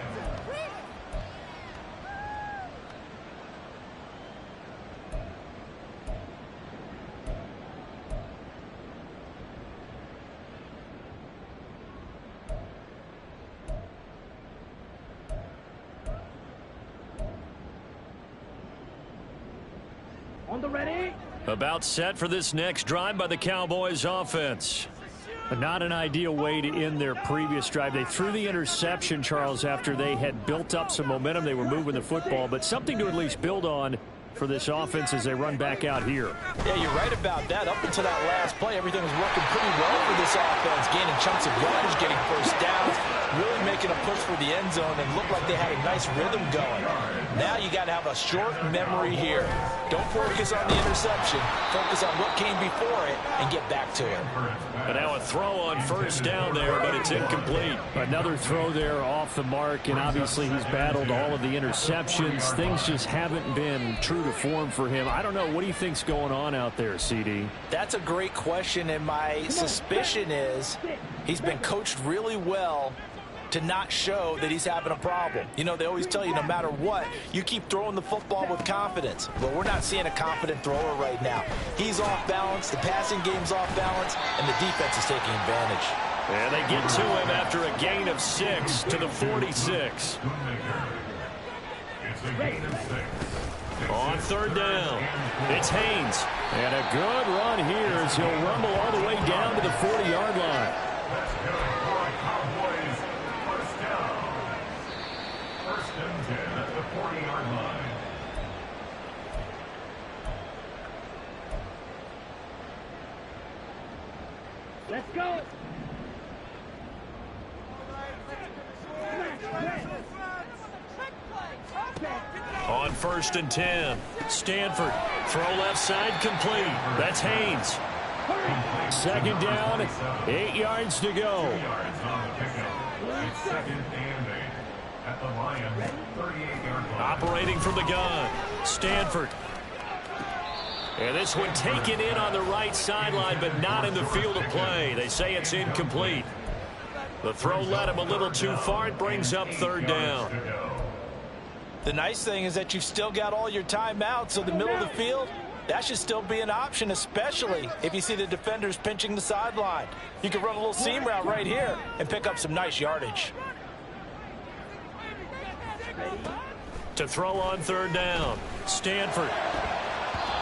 On the ready. About set for this next drive by the Cowboys offense. Not an ideal way to end their previous drive. They threw the interception, Charles, after they had built up some momentum. They were moving the football, but something to at least build on for this offense as they run back out here. Yeah, you're right about that. Up until that last play, everything was working pretty well for this offense. Gaining chunks of yardage, getting first downs, really making a push for the end zone, and looked like they had a nice rhythm going. Now you got to have a short memory here. Don't focus on the interception. Focus on what came before it and get back to it. But now a throw on first down there, but it's incomplete. Another throw there off the mark, and obviously he's battled all of the interceptions. Things just haven't been true to form for him. I don't know. What do you think's going on out there, CD? That's a great question, and my suspicion is he's been coached really well to not show that he's having a problem. You know, they always tell you no matter what, you keep throwing the football with confidence. Well, we're not seeing a confident thrower right now. He's off balance, the passing game's off balance, and the defense is taking advantage. And they get to him after a gain of 6 to the 46. It's a gain of 6. On third down, it's Haynes. And a good run here as he'll rumble all the way down to the 40-yard line. That's good for a Cowboys first down. 1st and 10 at the 40-yard line. Let's go. On 1st and 10, Stanford. Throw left side complete. That's Haynes. 2nd down, 8 yards to go. 2 yards on the pickup. It's 2nd and 8 at the Lions 38-yard line. Operating from the gun, Stanford. And this one taken in on the right sideline, but not in the field of play. They say it's incomplete. The throw led him a little too far. It brings up 3rd down. The nice thing is that you've still got all your timeouts, so the middle of the field, that should still be an option, especially if you see the defenders pinching the sideline. You can run a little seam route right here and pick up some nice yardage. To throw on 3rd down, Stanford.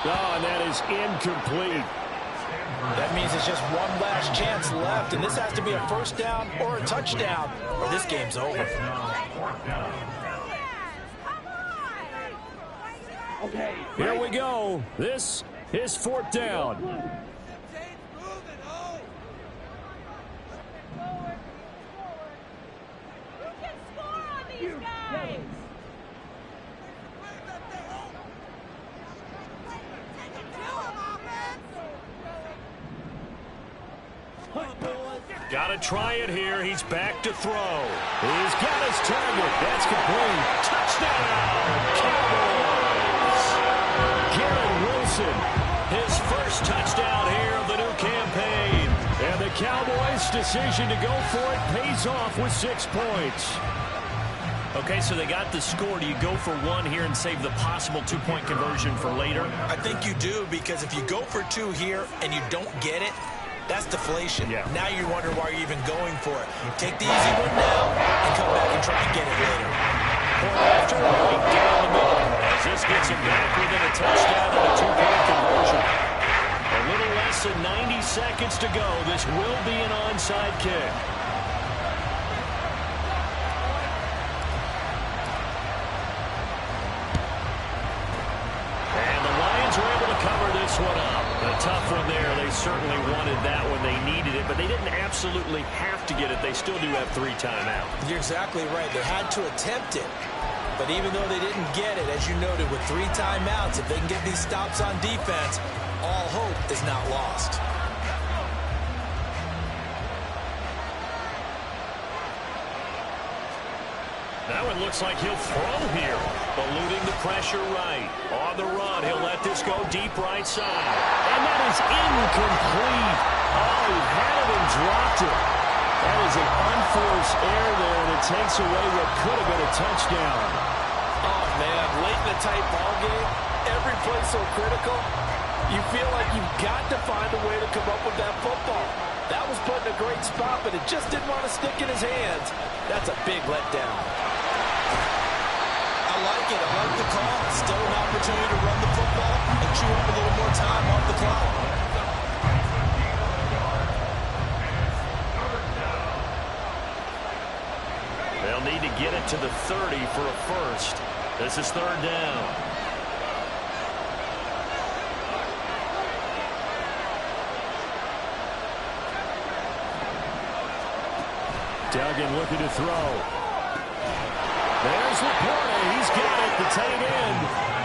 Oh, and that is incomplete. That means it's just one last chance left, and this has to be a first down or a touchdown, or this game's over. Okay. Here we go. This is fourth down. Got to try it here. He's back to throw. He's got his target. That's complete. Touchdown, Cowboys. Garrett Wilson, his first touchdown here of the new campaign. And the Cowboys' decision to go for it pays off with 6 points. Okay, so they got the score. Do you go for one here and save the possible two-point conversion for later? I think you do, because if you go for two here and you don't get it, that's deflation. Yeah. Now you wonder why you're even going for it. Take the easy one now and come back and try and get it later. Point after right down the middle, as this gets him back within a touchdown and a two-point conversion. A little less than 90 seconds to go. This will be an onside kick. And the Lions were able to cover this one up. A tough one there. They certainly wanted that when they needed it, but they didn't absolutely have to get it. They still do have 3 timeouts. You're exactly right. They had to attempt it. But even though they didn't get it, as you noted, with 3 timeouts, if they can get these stops on defense, all hope is not lost. That one looks like he'll throw here. Eluding the pressure right. On the run, he'll let this go deep right side. And that is incomplete. Oh, he had it and dropped it. That is an unforced error there, and it takes away what could have been a touchdown. Oh, man, late in a tight ball game, every play so critical, you feel like you've got to find a way to come up with that football. That was put in a great spot, but it just didn't want to stick in his hands. That's a big letdown. I like it. I like the call. Still an opportunity to run the football and chew up a little more time off the clock. They'll need to get it to the 30 for a first. This is third down. Duggan looking to throw. There's Laporte. He's got it, the tight end.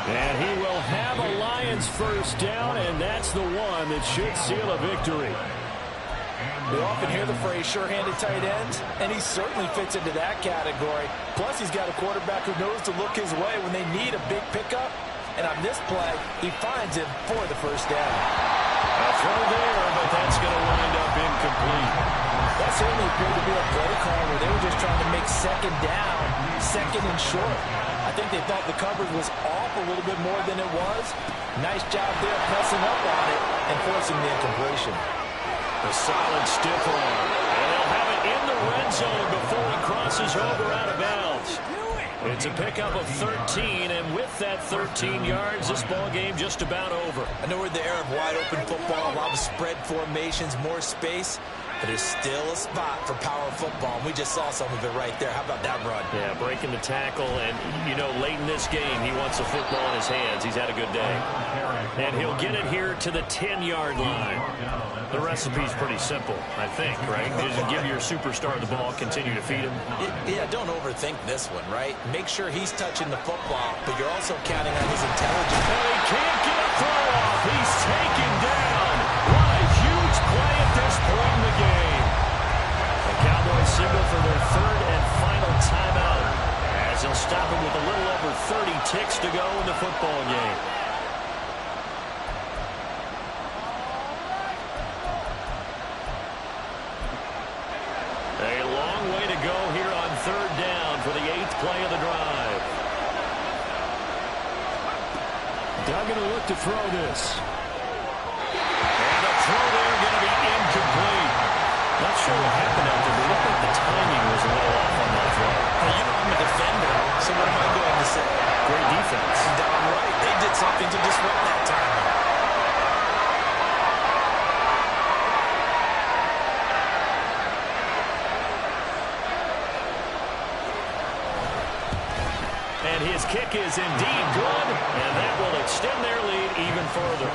And he will have a Lions first down, and that's the one that should seal a victory. We often hear the phrase sure-handed tight ends, and he certainly fits into that category. Plus, he's got a quarterback who knows to look his way when they need a big pickup. And on this play, he finds him for the first down. A throw there, but that's going to wind up incomplete. That certainly appeared to be a play call where they were just trying to make second down, second and short. I think they thought the coverage was off a little bit more than it was. Nice job there pressing up on it and forcing the incompletion. A solid stiff arm. And they'll have it in the red zone before he crosses over out of bounds. It's a pickup of 13, and with that 13 yards, this ball game just about over. I know we're in the era of wide-open football, a lot of spread formations, more space, but there's still a spot for power football, and we just saw some of it right there. How about that run? Yeah, breaking the tackle, and, you know, late in this game, he wants the football in his hands. He's had a good day. And he'll get it here to the 10-yard line. The recipe's pretty simple, I think, right? Just give your superstar the ball, continue to feed him. Yeah, don't overthink this one, right? Make sure he's touching the football, but you're also counting on his intelligence. And he can't get a throw off. He's taken down. What a huge play at this point in the game. The Cowboys signal for their third and final timeout, as they'll stop him with a little over 30 ticks to go in the football game. A long way to go here on third down for the 8th play of the drive. Duggan will look to throw this. And the throw there going to be incomplete. Not sure what happened out there, but it looked like the timing was a little off on that throw. Well, you know I'm a defender, so what am I going to say? Great defense. Down right. They did something to disrupt that time. kick is indeed good, and that will extend their lead even further.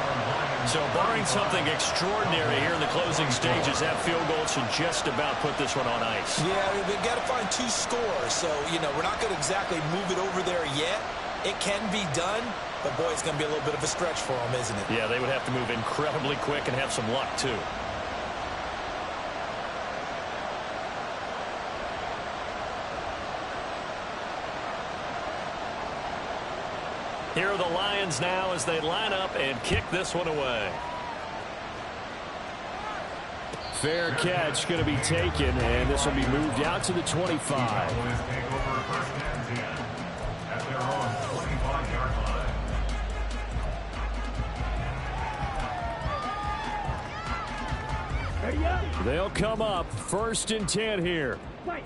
So barring something extraordinary here in the closing stages, that field goal should just about put this one on ice. Yeah, they've got to find 2 scores. So, we're not going to exactly move it over there yet. It can be done, but, boy, it's going to be a little bit of a stretch for them, isn't it? Yeah, they would have to move incredibly quick and have some luck, too. Here are the Lions now as they line up and kick this one away. Fair catch going to be taken, and this will be moved out to the 25. Cowboys take over first and 10 at their own 25-yard line. Ready up. They'll come up 1st and 10 here. White.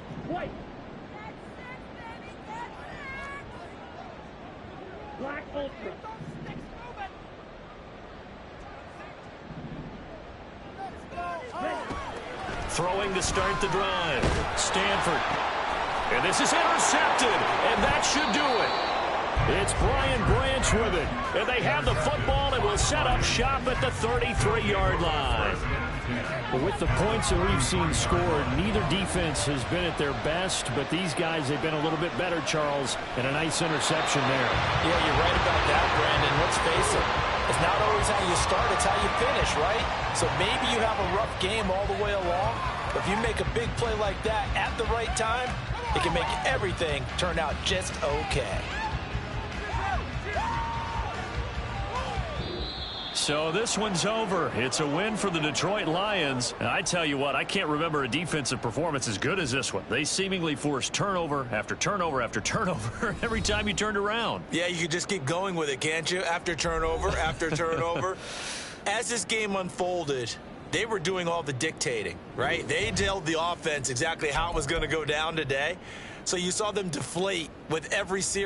Black Ultra. Throwing to start the drive. Stanford. And this is intercepted, and that should do it. It's Brian Branch with it. And they have the football and will set up shop at the 33-yard line. But with the points that we've seen scored, neither defense has been at their best, but these guys have been a little bit better, Charles, and a nice interception there. Yeah, you're right about that, Brandon. Let's face it. It's not always how you start, it's how you finish, right? So maybe you have a rough game all the way along, but if you make a big play like that at the right time, it can make everything turn out just okay. So this one's over. It's a win for the Detroit Lions. And I tell you what, I can't remember a defensive performance as good as this one. They seemingly forced turnover after turnover after turnover every time you turned around. Yeah, you could just keep going with it, can't you? After turnover, after turnover. As this game unfolded, they were doing all the dictating, right? They told the offense exactly how it was going to go down today. So you saw them deflate with every series.